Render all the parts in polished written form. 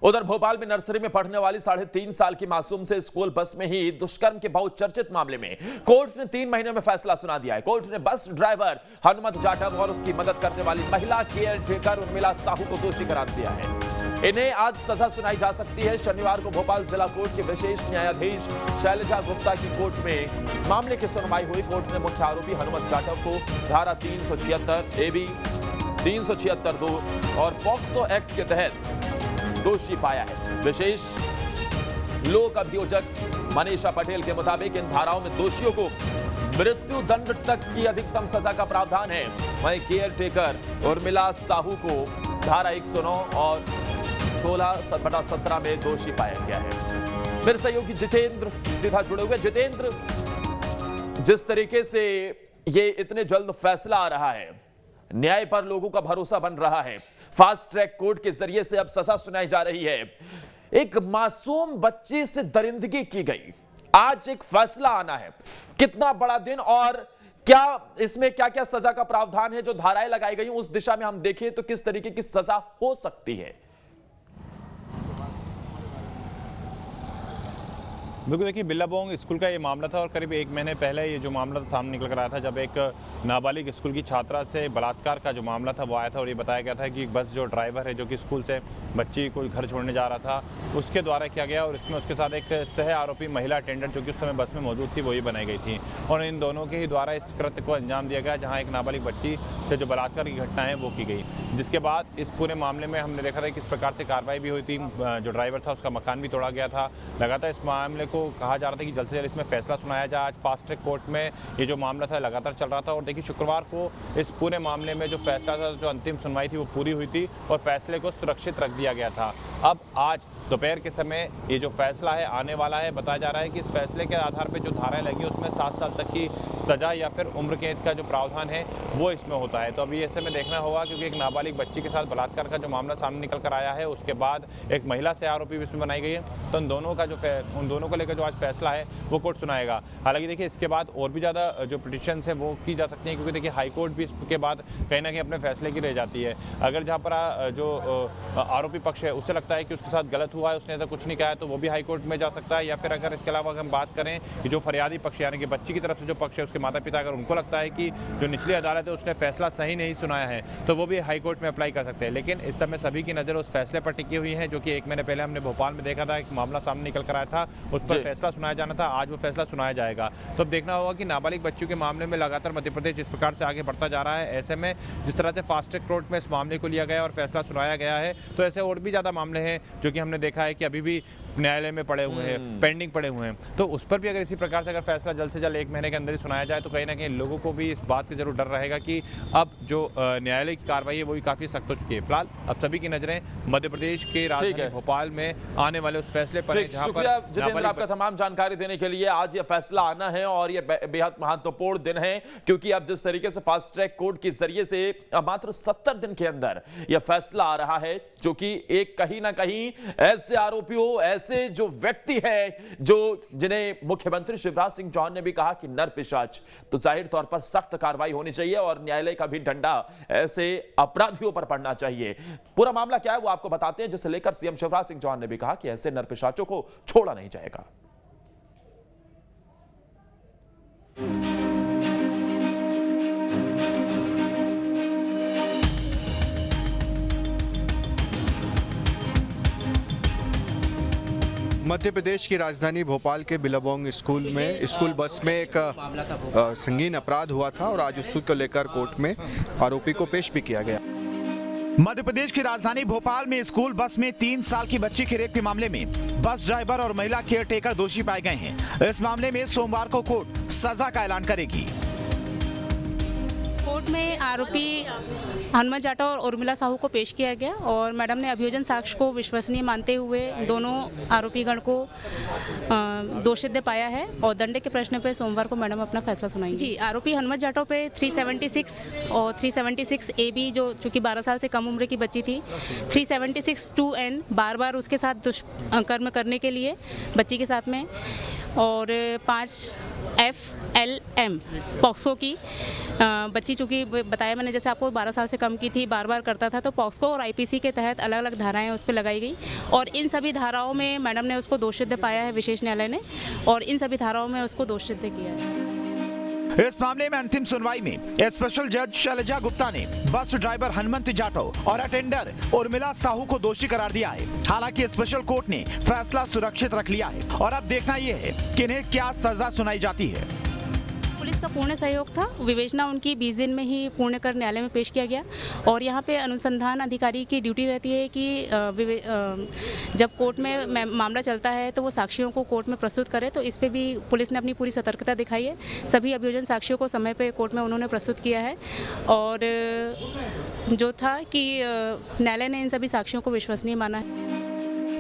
उधर भोपाल में नर्सरी में पढ़ने वाली 3.5 साल की मासूम से स्कूल बस में ही दुष्कर्म के बहुचर्चित मामले में कोर्ट ने 3 महीने में फैसला सुना दिया है। कोर्ट ने बस ड्राइवर हनुमत जाटव और उसकी मदद करने वाली महिला केयर टेकर उर्मिला साहू को दोषी करार दिया है। इन्हें आज सजा सुनाई जा सकती है। शनिवार को भोपाल जिला कोर्ट के विशेष न्यायाधीश शैलजा गुप्ता की कोर्ट में मामले की सुनवाई हुई। कोर्ट ने मुख्य आरोपी हनुमत जाटव को धारा 376 AB 376(2) और पॉक्सो एक्ट के तहत दोषी पाया है। विशेष लोक अभियोजक मनीषा पटेल के मुताबिक इन धाराओं में दोषियों को मृत्यु दंड तक की अधिकतम सजा का प्रावधान है। वहीं केयर टेकर उर्मिला साहू को धारा 109 और 16/17 में दोषी पाया गया है। फिर सहयोगी जितेंद्र सीधा जुड़े हुए। जितेंद्र, जिस तरीके से ये इतने जल्द फैसला आ रहा है, न्याय पर लोगों का भरोसा बन रहा है, फास्ट ट्रैक कोर्ट के जरिए से अब सजा सुनाई जा रही है। एक मासूम बच्ची से दरिंदगी की गई, आज एक फैसला आना है। कितना बड़ा दिन और क्या इसमें क्या क्या सजा का प्रावधान है? जो धाराएं लगाई गई उस दिशा में हम देखें तो किस तरीके की सजा हो सकती है? बिल्कुल, देखिए बिल्लाबोंग स्कूल का ये मामला था और करीब 1 महीने पहले ये जो मामला सामने निकल कर आया था, जब एक नाबालिग स्कूल की छात्रा से बलात्कार का जो मामला था वो आया था और ये बताया गया था कि बस जो ड्राइवर है जो कि स्कूल से बच्ची को घर छोड़ने जा रहा था उसके द्वारा किया गया और इसमें उसके साथ एक सह आरोपी महिला अटेंडेंट जो कि उस समय बस में मौजूद थी वो ही बनाई गई थी और इन दोनों के ही द्वारा इस कृत्य को अंजाम दिया गया, जहाँ एक नाबालिग बच्ची से जो बलात्कार की घटना है वो की गई। जिसके बाद इस पूरे मामले में हमने देखा था कि किस प्रकार से कार्रवाई भी हुई थी। जो ड्राइवर था उसका मकान भी तोड़ा गया था। लगातार इस मामले को कहा जा रहा था कि जल्द से जल्द इसमें फैसला सुनाया जाए। आज फास्ट ट्रैक कोर्ट में ये जो मामला था लगातार चल रहा था और देखिए शुक्रवार को इस पूरे मामले में जो फैसला था, जो अंतिम सुनवाई थी वो पूरी हुई थी और फैसले को सुरक्षित रख दिया गया था। अब आज दोपहर के समय ये जो फैसला है आने वाला है। बताया जा रहा है कि इस फैसले के आधार पर जो धाराएं लगी उसमें 7 साल तक की सजा या फिर उम्र कैद का जो प्रावधान है वो इसमें होता है। तो अभी ऐसे में देखना होगा, क्योंकि एक नाबालिग बच्ची के साथ बलात्कार का जो मामला सामने निकल कर आया है, उसके बाद एक महिला से आरोपी भी इसमें बनाई गई है। तो उन दोनों को लेकर जो आज फैसला है वो कोर्ट सुनाएगा। हालांकि देखिए इसके बाद और भी ज़्यादा जो पिटिशन है वो की जा सकती है, क्योंकि देखिए हाई कोर्ट भी इसके बाद कहीं ना कहीं अपने फैसले की रह जाती है। अगर जहाँ पर जो आरोपी पक्ष है उससे लगता है कि उसके साथ गलत हुआ है, उसने ऐसा कुछ नहीं कहा है, तो वो भी हाई कोर्ट में जा सकता है। या फिर अगर इसके अलावा हम बात करें कि जो फरियादी पक्ष यानी कि बच्ची की तरफ से जो पक्ष है उसके माता पिता, अगर उनको लगता है कि जो निचली अदालत है उसने फैसला सही नहीं सुनाया है तो वो भी हाई कोर्ट में अप्लाई कर सकते हैं। लेकिन इस समय सभी की नज़र उस फैसले पर टिकी हुई है जो कि 1 महीने पहले हमने भोपाल में देखा था, एक मामला सामने निकल कर आया था, उस पर फैसला सुनाया जाना था। आज वो फैसला सुनाया जाएगा। तो अब देखना होगा कि नाबालिग बच्चों के मामले में लगातार मध्य प्रदेश जिस प्रकार से आगे बढ़ता जा रहा है, ऐसे में जिस तरह से फास्ट ट्रैक कोर्ट में इस मामले को लिया गया और फैसला सुनाया गया है, तो ऐसे और भी ज़्यादा मामले हैं जो कि हमने देखा है कि अभी भी न्यायालय में पड़े हुए हैं, पेंडिंग पड़े हुए हैं। तो उस पर भी अगर इसी प्रकार से अगर फैसला जल्द से जल्द 1 महीने के अंदर ही सुनाया जाए तो कहीं ना कहीं लोगों को भी इस बात का जरूर डर रहेगा कि अब जो न्यायालय की कार्रवाई है वो भी काफ़ी सख्त हो चुकी है। फिलहाल अब सभी की नजरें मध्य प्रदेश के राजधानी भोपाल में आने वाले उस फैसले पर है, जहां पर जितेंद्र आपका तमाम जानकारी देने के लिए। आज ये फैसला आना है और ये बेहद महत्वपूर्ण दिन है, क्योंकि अब जिस तरीके से फास्ट ट्रैक कोर्ट के जरिए से मात्र 70 दिन के अंदर यह फैसला आ रहा है, जो कि एक कहीं ना कहीं ऐसे आरोपियों, ऐसे जो व्यक्ति है जो जिन्हें मुख्यमंत्री शिवराज सिंह चौहान ने भी कहा कि नर पिशाच, तो जाहिर तौर पर सख्त कार्रवाई होनी चाहिए और न्यायालय का भी डंडा ऐसे अपराधियों पर पड़ना चाहिए। पूरा मामला क्या है वो आपको बताते हैं, जिसे लेकर सीएम शिवराज सिंह चौहान ने भी कहा कि ऐसे नर पिशाचों को छोड़ा नहीं जाएगा। मध्य प्रदेश की राजधानी भोपाल के बिल्लाबोंग स्कूल बस में एक संगीन अपराध हुआ था और आज उसी को लेकर कोर्ट में आरोपी को पेश भी किया गया। मध्य प्रदेश की राजधानी भोपाल में स्कूल बस में 3 साल की बच्ची के रेप के मामले में बस ड्राइवर और महिला केयर टेकर दोषी पाए गए हैं। इस मामले में सोमवार को कोर्ट सजा का ऐलान करेगी। कोर्ट में आरोपी हनुमत जाटव और उर्मिला साहू को पेश किया गया और मैडम ने अभियोजन साक्ष्य को विश्वसनीय मानते हुए दोनों आरोपीगण को दोषित पाया है और दंड के प्रश्न पे सोमवार को मैडम अपना फैसला सुनाएंगी। जी, आरोपी हनुमत जाटव पे 376 और 376 AB, जो चूंकि 12 साल से कम उम्र की बच्ची थी, 376 2N बार बार उसके साथ दुष्कर्म करने के लिए बच्ची के साथ में, और 5 FLM पॉक्सो की बच्ची, चूँकि बताया मैंने जैसे आपको 12 साल से कम की थी, बार बार करता था, तो पॉक्सो और IPC के तहत अलग अलग धाराएं उस पर लगाई गई और इन सभी धाराओं में मैडम ने उसको दोषसिद्ध पाया है विशेष न्यायालय ने, और इन सभी धाराओं में उसको दोषसिद्ध किया है। इस मामले में अंतिम सुनवाई में स्पेशल जज शैलजा गुप्ता ने बस ड्राइवर हनुमंत जाटव और अटेंडर उर्मिला साहू को दोषी करार दिया है। हालांकि स्पेशल कोर्ट ने फैसला सुरक्षित रख लिया है और अब देखना यह है कि इन्हें क्या सजा सुनाई जाती है। पुलिस का पूर्ण सहयोग था, विवेचना उनकी 20 दिन में ही पूर्ण कर न्यायालय में पेश किया गया और यहाँ पे अनुसंधान अधिकारी की ड्यूटी रहती है कि जब कोर्ट में मामला चलता है तो वो साक्षियों को कोर्ट में प्रस्तुत करे, तो इस पे भी पुलिस ने अपनी पूरी सतर्कता दिखाई है। सभी अभियोजन साक्षियों को समय पे कोर्ट में उन्होंने प्रस्तुत किया है और जो था कि न्यायालय ने इन सभी साक्षियों को विश्वसनीय माना है।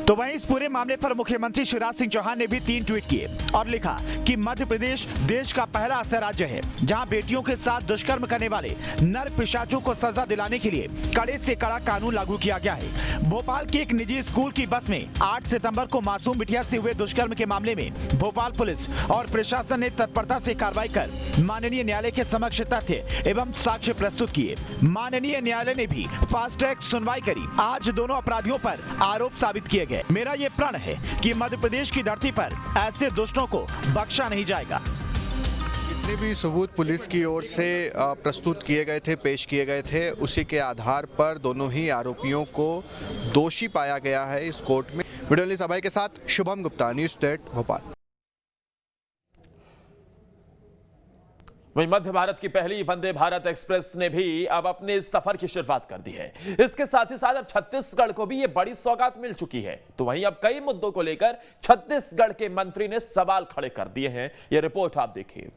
तो वहीं इस पूरे मामले पर मुख्यमंत्री शिवराज सिंह चौहान ने भी 3 ट्वीट किए और लिखा कि मध्य प्रदेश देश का पहला ऐसा राज्य है जहां बेटियों के साथ दुष्कर्म करने वाले नर पिशाचों को सजा दिलाने के लिए कड़े से कड़ा कानून लागू किया गया है। भोपाल के एक निजी स्कूल की बस में 8 सितंबर को मासूम बिटिया से हुए दुष्कर्म के मामले में भोपाल पुलिस और प्रशासन ने तत्परता से कार्रवाई कर माननीय न्यायालय के समक्ष तथ्य एवं साक्ष्य प्रस्तुत किए। माननीय न्यायालय ने भी फास्ट ट्रैक सुनवाई करी। आज दोनों अपराधियों पर आरोप साबित किए गए। मेरा ये प्रण है कि मध्य प्रदेश की धरती पर ऐसे दुष्टों को बख्शा नहीं जाएगा। जितने भी सबूत पुलिस की ओर से प्रस्तुत किए गए थे, पेश किए गए थे, उसी के आधार पर दोनों ही आरोपियों को दोषी पाया गया है इस कोर्ट में। वीडियो जर्नलिस्ट अभय के साथ शुभम गुप्ता, न्यूज़ 8 भोपाल। वहीं मध्य भारत की पहली वंदे भारत एक्सप्रेस ने भी अब अपने सफर की शुरुआत कर दी है। इसके साथ ही साथ अब छत्तीसगढ़ को भी ये बड़ी सौगात मिल चुकी है। तो वहीं अब कई मुद्दों को लेकर छत्तीसगढ़ के मंत्री ने सवाल खड़े कर दिए हैं। ये रिपोर्ट आप देखिए।